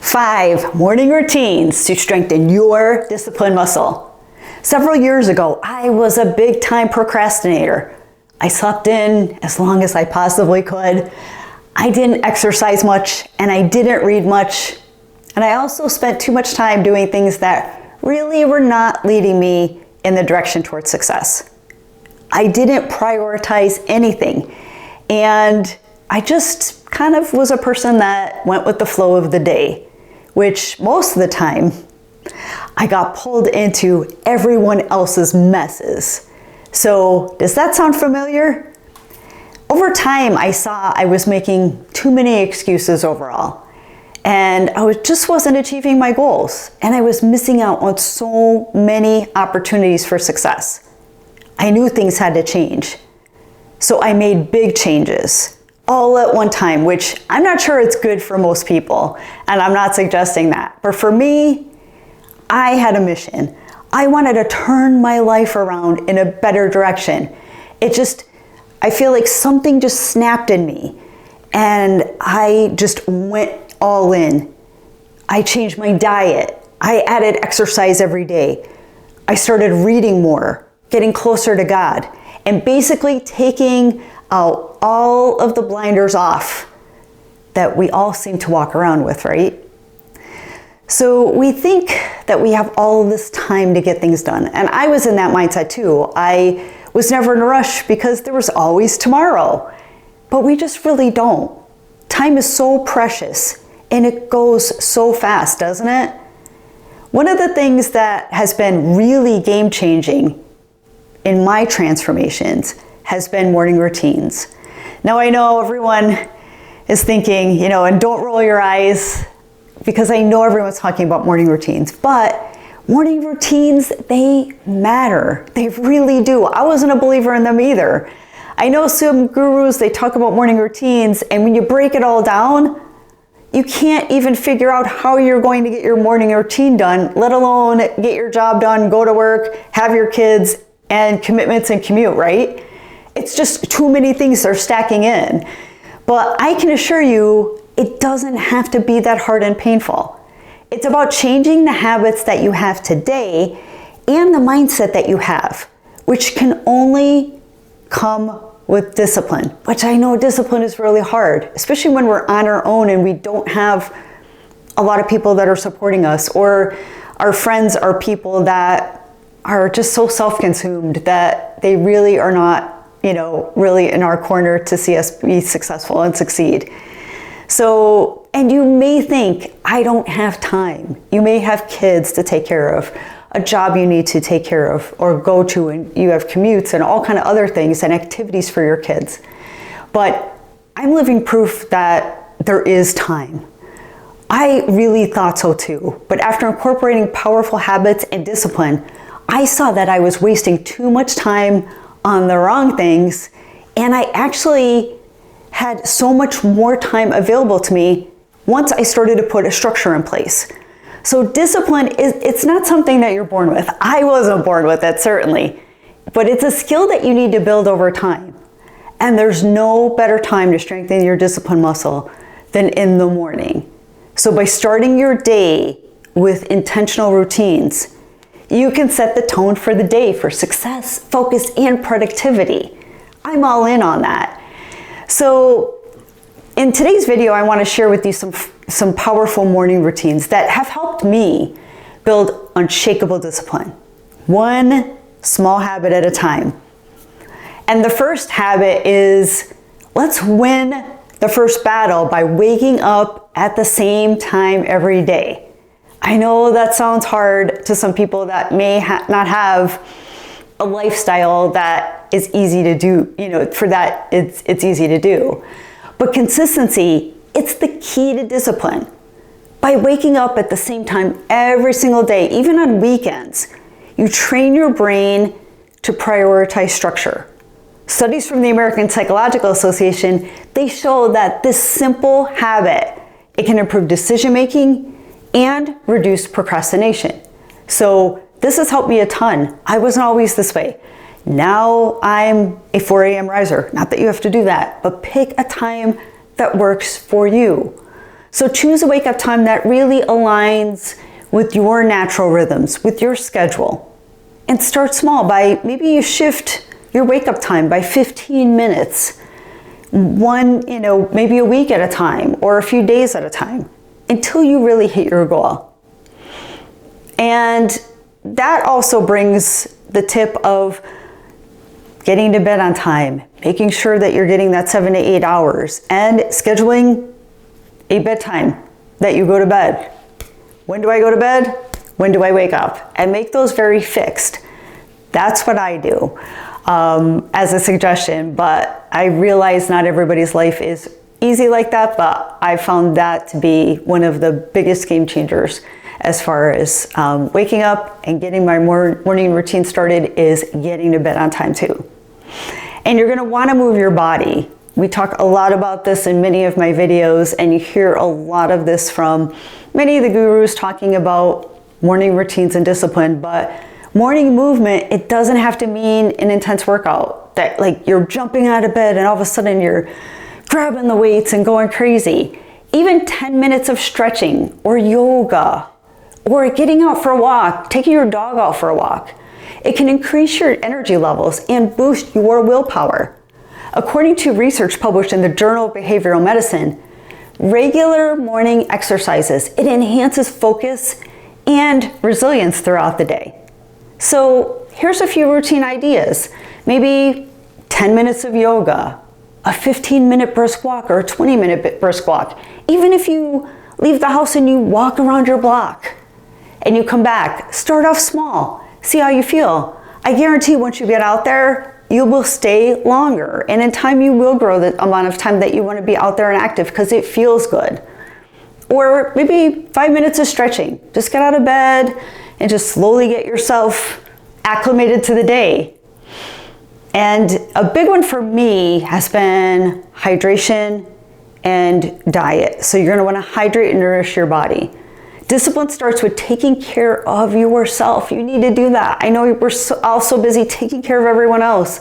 5 morning routines to strengthen your discipline muscle. Several years ago, I was a big time procrastinator. I slept in as long as I possibly could. I didn't exercise much and I didn't read much. And I also spent too much time doing things that really were not leading me in the direction towards success. I didn't prioritize anything. And I just kind of was a person that went with the flow of the day, which most of the time I got pulled into everyone else's messes. So does that sound familiar? Over time, I saw I was making too many excuses overall, and I just wasn't achieving my goals, and I was missing out on so many opportunities for success. I knew things had to change. So I made big changes all at one time, which I'm not sure it's good for most people, and I'm not suggesting that. But for me, I had a mission. I wanted to turn my life around in a better direction. I feel like something just snapped in me, and I just went all in. I changed my diet. I added exercise every day. I started reading more, getting closer to God, and basically taking out all of the blinders off that we all seem to walk around with, right? So we think that we have all of this time to get things done. And I was in that mindset too. I was never in a rush because there was always tomorrow. But we just really don't. Time is so precious and it goes so fast, doesn't it? One of the things that has been really game-changing in my transformations has been morning routines. Now I know everyone is thinking, and don't roll your eyes because I know everyone's talking about morning routines, but morning routines, they matter. They really do. I wasn't a believer in them either. I know some gurus, they talk about morning routines, and when you break it all down, you can't even figure out how you're going to get your morning routine done, let alone get your job done, go to work, have your kids, and commitments and commute, right? It's just too many things are stacking in. But I can assure you, it doesn't have to be that hard and painful. It's about changing the habits that you have today and the mindset that you have, which can only come with discipline, which I know discipline is really hard, especially when we're on our own and we don't have a lot of people that are supporting us, or our friends are people that are just so self-consumed that they really are not, really in our corner to see us be successful and succeed. So, and you may think, I don't have time. You may have kids to take care of, a job you need to take care of or go to, and you have commutes and all kind of other things and activities for your kids. But I'm living proof that there is time. I really thought so too. But after incorporating powerful habits and discipline, I saw that I was wasting too much time on the wrong things, and I actually had so much more time available to me once I started to put a structure in place. So discipline it's not something that you're born with. I wasn't born with it, certainly, but it's a skill that you need to build over time. And there's no better time to strengthen your discipline muscle than in the morning. So by starting your day with intentional routines, you can set the tone for the day for success, focus, and productivity. I'm all in on that. So in today's video, I want to share with you some powerful morning routines that have helped me build unshakable discipline, one small habit at a time. And the first habit is, let's win the first battle by waking up at the same time every day. I know that sounds hard to some people that may not have a lifestyle that is easy to do, for that it's easy to do. But consistency, it's the key to discipline. By waking up at the same time every single day, even on weekends, you train your brain to prioritize structure. Studies from the American Psychological Association, they show that this simple habit, it can improve decision making and reduce procrastination. So this has helped me a ton. I wasn't always this way. Now I'm a 4 a.m. riser. Not that you have to do that, but pick a time that works for you. So choose a wake-up time that really aligns with your natural rhythms, with your schedule. And start small by maybe you shift your wake-up time by 15 minutes. Maybe a week at a time or a few days at a time until you really hit your goal. And that also brings the tip of getting to bed on time, making sure that you're getting that 7 to 8 hours, and scheduling a bedtime that you go to bed. When do I go to bed? When do I wake up? And make those very fixed. That's what I do as a suggestion, but I realize not everybody's life is easy like that, but I found that to be one of the biggest game changers as far as waking up and getting my morning routine started is getting to bed on time too. And you're gonna wanna move your body. We talk a lot about this in many of my videos, and you hear a lot of this from many of the gurus talking about morning routines and discipline, but morning movement, it doesn't have to mean an intense workout that like you're jumping out of bed and all of a sudden you're grabbing the weights and going crazy. Even 10 minutes of stretching or yoga or getting out for a walk, taking your dog out for a walk. It can increase your energy levels and boost your willpower. According to research published in the Journal of Behavioral Medicine, regular morning exercises, it enhances focus and resilience throughout the day. So here's a few routine ideas. Maybe 10 minutes of yoga, a 15-minute brisk walk or a 20-minute brisk walk. Even if you leave the house and you walk around your block and you come back, start off small, see how you feel. I guarantee once you get out there, you will stay longer. And in time, you will grow the amount of time that you want to be out there and active because it feels good. Or maybe 5 minutes of stretching. Just get out of bed and just slowly get yourself acclimated to the day. And a big one for me has been hydration and diet. So you're gonna wanna hydrate and nourish your body. Discipline starts with taking care of yourself. You need to do that. I know we're all so busy taking care of everyone else,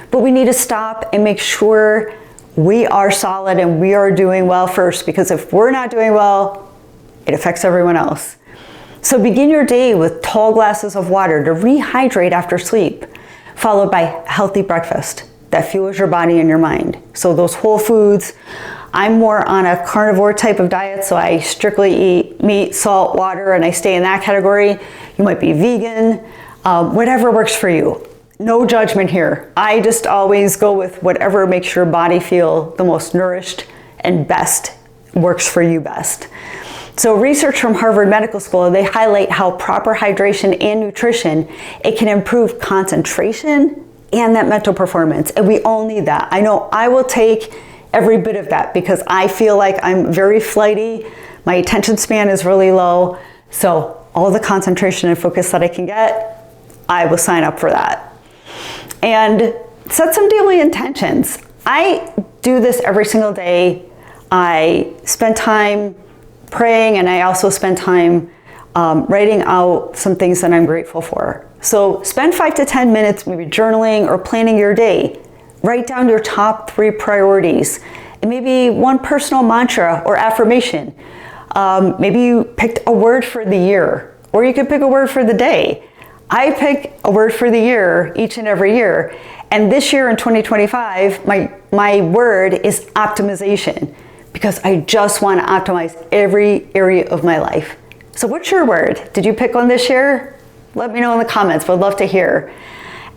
but we need to stop and make sure we are solid and we are doing well first, because if we're not doing well, it affects everyone else. So begin your day with tall glasses of water to rehydrate after sleep, followed by healthy breakfast that fuels your body and your mind. So those whole foods. I'm more on a carnivore type of diet, so I strictly eat meat, salt, water, and I stay in that category. You might be vegan, whatever works for you. No judgment here. I just always go with whatever makes your body feel the most nourished and best, works for you best. So research from Harvard Medical School, they highlight how proper hydration and nutrition, it can improve concentration and that mental performance. And we all need that. I know I will take every bit of that because I feel like I'm very flighty. My attention span is really low. So all the concentration and focus that I can get, I will sign up for that. And set some daily intentions. I do this every single day. I spend time praying, and I also spend time writing out some things that I'm grateful for. So spend 5 to 10 minutes maybe journaling or planning your day. Write down your top 3 priorities and maybe one personal mantra or affirmation. Maybe you picked a word for the year, or you could pick a word for the day. I pick a word for the year each and every year. And this year in 2025, my word is optimization, because I just want to optimize every area of my life. So what's your word? Did you pick one this year? Let me know in the comments. Would love to hear.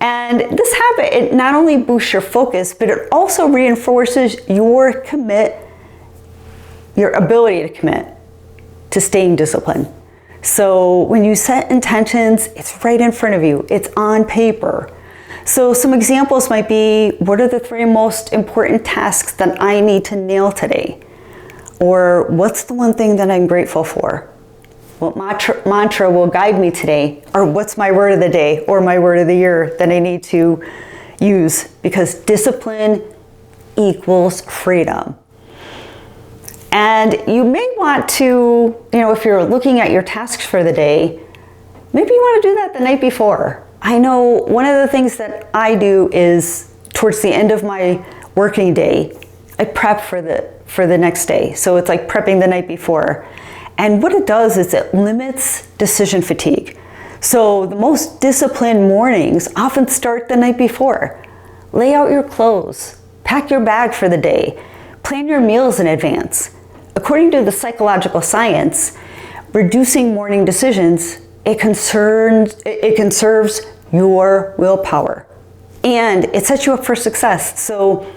And this habit, it not only boosts your focus, but it also reinforces your ability to commit to staying disciplined. So when you set intentions, it's right in front of you. It's on paper. So some examples might be, what are the 3 most important tasks that I need to nail today? Or what's the one thing that I'm grateful for? What mantra will guide me today? Or what's my word of the day or my word of the year that I need to use? Because discipline equals freedom. And you may want to, if you're looking at your tasks for the day, maybe you want to do that the night before. I know one of the things that I do is towards the end of my working day, I prep for for the next day. So it's like prepping the night before. And what it does is it limits decision fatigue. So the most disciplined mornings often start the night before. Lay out your clothes, pack your bag for the day, plan your meals in advance. According to the psychological science, reducing morning decisions, it conserves your willpower. And it sets you up for success. So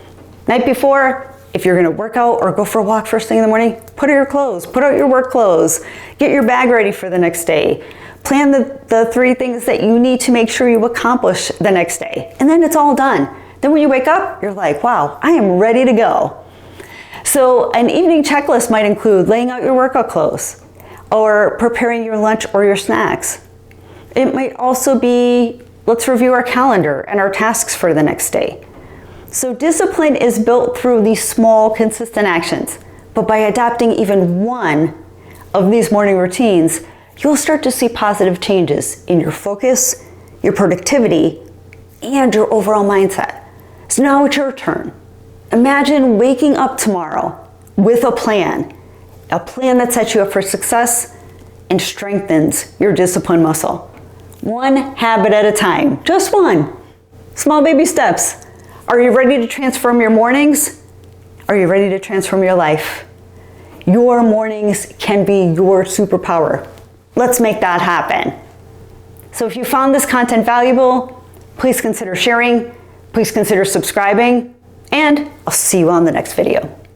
night before, if you're gonna work out or go for a walk first thing in the morning, put out your clothes, put out your work clothes, get your bag ready for the next day. Plan the 3 things that you need to make sure you accomplish the next day. And then it's all done. Then when you wake up, you're like, wow, I am ready to go. So an evening checklist might include laying out your workout clothes or preparing your lunch or your snacks. It might also be, let's review our calendar and our tasks for the next day. So discipline is built through these small, consistent actions. But by adopting even one of these morning routines, you'll start to see positive changes in your focus, your productivity, and your overall mindset. So now it's your turn. Imagine waking up tomorrow with a plan that sets you up for success and strengthens your discipline muscle. One habit at a time, just one. Small baby steps. Are you ready to transform your mornings? Are you ready to transform your life? Your mornings can be your superpower. Let's make that happen. So if you found this content valuable, please consider sharing, please consider subscribing, and I'll see you on the next video.